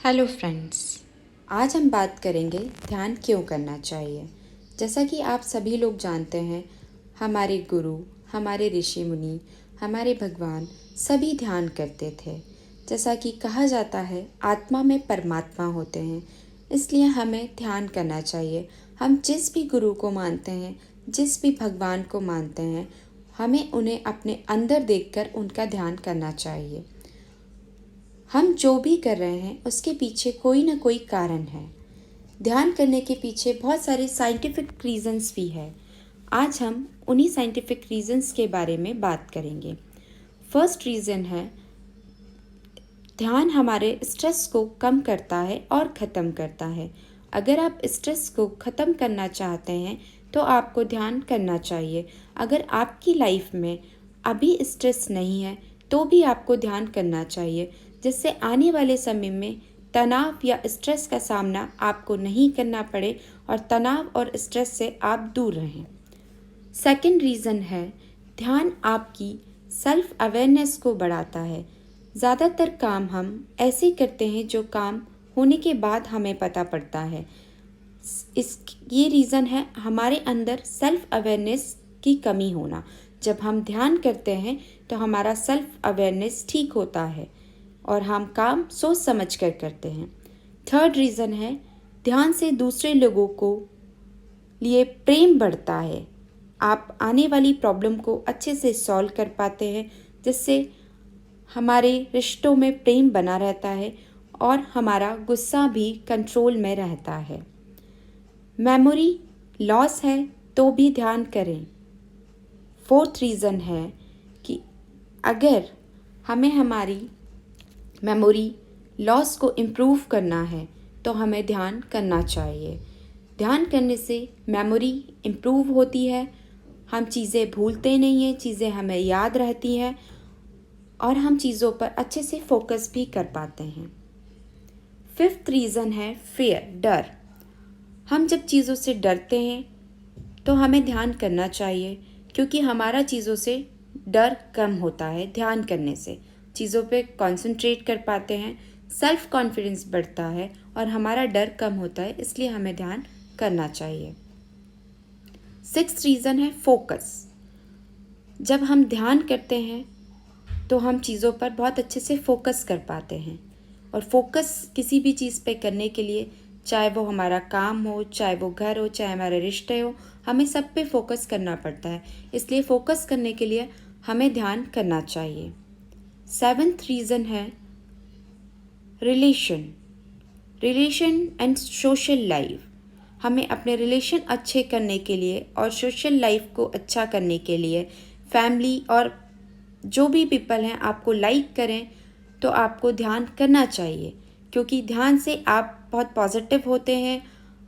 Hello friends, आज हम बात करेंगे ध्यान क्यों करना चाहिए। जैसा कि आप सभी लोग जानते हैं, हमारे गुरु, हमारे ऋषि मुनि, हमारे भगवान सभी ध्यान करते थे। जैसा कि कहा जाता है, आत्मा में परमात्मा होते हैं, इसलिए हमें ध्यान करना चाहिए। हम जिस भी गुरु को मानते हैं, जिस भी भगवान को मानते हैं, हमें उन्हें अपने अंदर देखकर उनका ध्यान करना चाहिए। हम जो भी कर रहे हैं उसके पीछे कोई ना कोई कारण है। ध्यान करने के पीछे बहुत सारे साइंटिफिक रीजंस भी है। आज हम उन्हीं साइंटिफिक रीजंस के बारे में बात करेंगे। फर्स्ट रीज़न है, ध्यान हमारे स्ट्रेस को कम करता है और ख़त्म करता है। अगर आप स्ट्रेस को ख़त्म करना चाहते हैं तो आपको ध्यान करना चाहिए। अगर आपकी लाइफ में अभी स्ट्रेस नहीं है तो भी आपको ध्यान करना चाहिए, जिससे आने वाले समय में तनाव या स्ट्रेस का सामना आपको नहीं करना पड़े और तनाव और स्ट्रेस से आप दूर रहें। सेकंड रीज़न है, ध्यान आपकी सेल्फ अवेयरनेस को बढ़ाता है। ज़्यादातर काम हम ऐसे करते हैं जो काम होने के बाद हमें पता पड़ता है। ये रीज़न है हमारे अंदर सेल्फ अवेयरनेस की कमी होना। जब हम ध्यान करते हैं तो हमारा सेल्फ अवेयरनेस ठीक होता है और हम काम सोच समझ कर करते हैं। थर्ड रीज़न है, ध्यान से दूसरे लोगों को लिए प्रेम बढ़ता है। आप आने वाली प्रॉब्लम को अच्छे से सॉल्व कर पाते हैं, जिससे हमारे रिश्तों में प्रेम बना रहता है और हमारा गुस्सा भी कंट्रोल में रहता है। मेमोरी लॉस है तो भी ध्यान करें। फोर्थ रीज़न है कि अगर हमें हमारी मेमोरी लॉस को इम्प्रूव करना है तो हमें ध्यान करना चाहिए। ध्यान करने से मेमोरी इम्प्रूव होती है, हम चीज़ें भूलते नहीं हैं, चीज़ें हमें याद रहती हैं और हम चीज़ों पर अच्छे से फोकस भी कर पाते हैं। फिफ्थ रीज़न है फियर, डर। हम जब चीज़ों से डरते हैं तो हमें ध्यान करना चाहिए, क्योंकि हमारा चीज़ों से डर कम होता है। ध्यान करने से चीज़ों पे कंसंट्रेट कर पाते हैं, सेल्फ कॉन्फिडेंस बढ़ता है और हमारा डर कम होता है, इसलिए हमें ध्यान करना चाहिए। सिक्स्थ रीज़न है फोकस। जब हम ध्यान करते हैं तो हम चीज़ों पर बहुत अच्छे से फोकस कर पाते हैं और फोकस किसी भी चीज़ पे करने के लिए, चाहे वो हमारा काम हो, चाहे वो घर हो, चाहे हमारे रिश्ते हो, हमें सब पे फोकस करना पड़ता है। इसलिए फोकस करने के लिए हमें ध्यान करना चाहिए। सेवन्थ रीज़न है रिलेशन एंड सोशल लाइफ। हमें अपने रिलेशन अच्छे करने के लिए और सोशल लाइफ को अच्छा करने के लिए, फैमिली और जो भी पीपल हैं आपको लाइक करें तो आपको ध्यान करना चाहिए, क्योंकि ध्यान से आप बहुत पॉजिटिव होते हैं,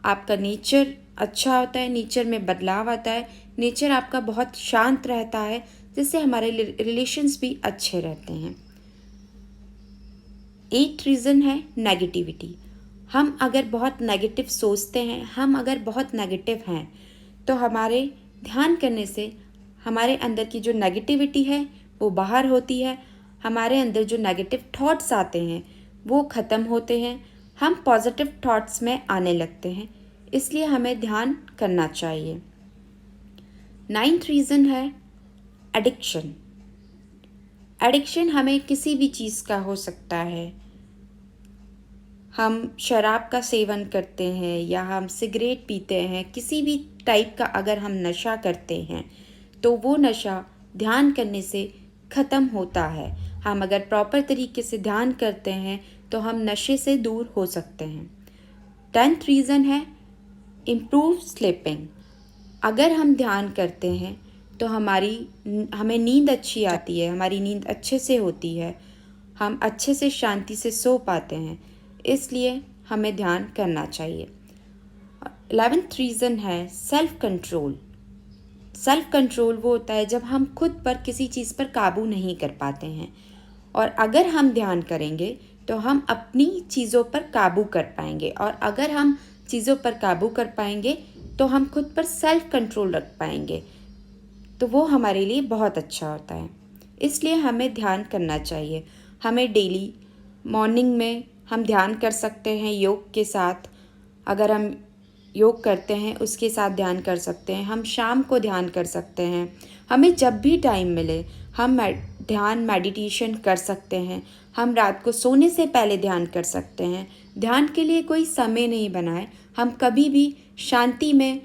आपका नेचर अच्छा होता है, नेचर में बदलाव आता है, नेचर आपका बहुत शांत रहता है, जिससे हमारे रिलेशंस भी अच्छे रहते हैं। 8 रीज़न है नेगेटिविटी। हम अगर बहुत नेगेटिव सोचते हैं, हम अगर बहुत नेगेटिव हैं, तो हमारे ध्यान करने से हमारे अंदर की जो नेगेटिविटी है वो बाहर होती है। हमारे अंदर जो नेगेटिव थॉट्स आते हैं वो ख़त्म होते हैं, हम पॉजिटिव थॉट्स में आने लगते हैं, इसलिए हमें ध्यान करना चाहिए। 9th रीज़न है एडिक्शन। एडिक्शन हमें किसी भी चीज़ का हो सकता है। हम शराब का सेवन करते हैं या हम सिगरेट पीते हैं, किसी भी टाइप का अगर हम नशा करते हैं तो वो नशा ध्यान करने से ख़त्म होता है। हम अगर प्रॉपर तरीके से ध्यान करते हैं तो हम नशे से दूर हो सकते हैं। 10th रीज़न है इम्प्रूव स्लीपिंग। अगर हम ध्यान करते हैं तो हमें नींद अच्छी आती है, हमारी नींद अच्छे से होती है, हम अच्छे से शांति से सो पाते हैं, इसलिए हमें ध्यान करना चाहिए। 11th रीज़न है सेल्फ कंट्रोल। सेल्फ कंट्रोल वो होता है जब हम खुद पर किसी चीज़ पर काबू नहीं कर पाते हैं, और अगर हम ध्यान करेंगे तो हम अपनी चीज़ों पर काबू कर पाएंगे, और अगर हम चीज़ों पर काबू कर पाएंगे तो हम खुद पर सेल्फ कंट्रोल रख पाएंगे, तो वो हमारे लिए बहुत अच्छा होता है। इसलिए हमें ध्यान करना चाहिए। हमें डेली मॉर्निंग में हम ध्यान कर सकते हैं योग के साथ। अगर हम योग करते हैं उसके साथ ध्यान कर सकते हैं। हम शाम को ध्यान कर सकते हैं। हमें जब भी टाइम मिले हम ध्यान मेडिटेशन कर सकते हैं। हम रात को सोने से पहले ध्यान कर सकते हैं। ध्यान के लिए कोई समय नहीं बनाए, हम कभी भी शांति में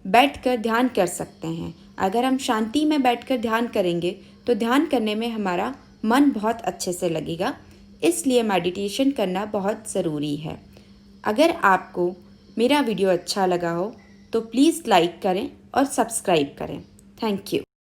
बैठकर ध्यान कर सकते हैं। अगर हम शांति में बैठकर ध्यान करेंगे तो ध्यान करने में हमारा मन बहुत अच्छे से लगेगा। इसलिए मेडिटेशन करना बहुत ज़रूरी है। अगर आपको मेरा वीडियो अच्छा लगा हो तो प्लीज़ लाइक करें और सब्सक्राइब करें। Thank you.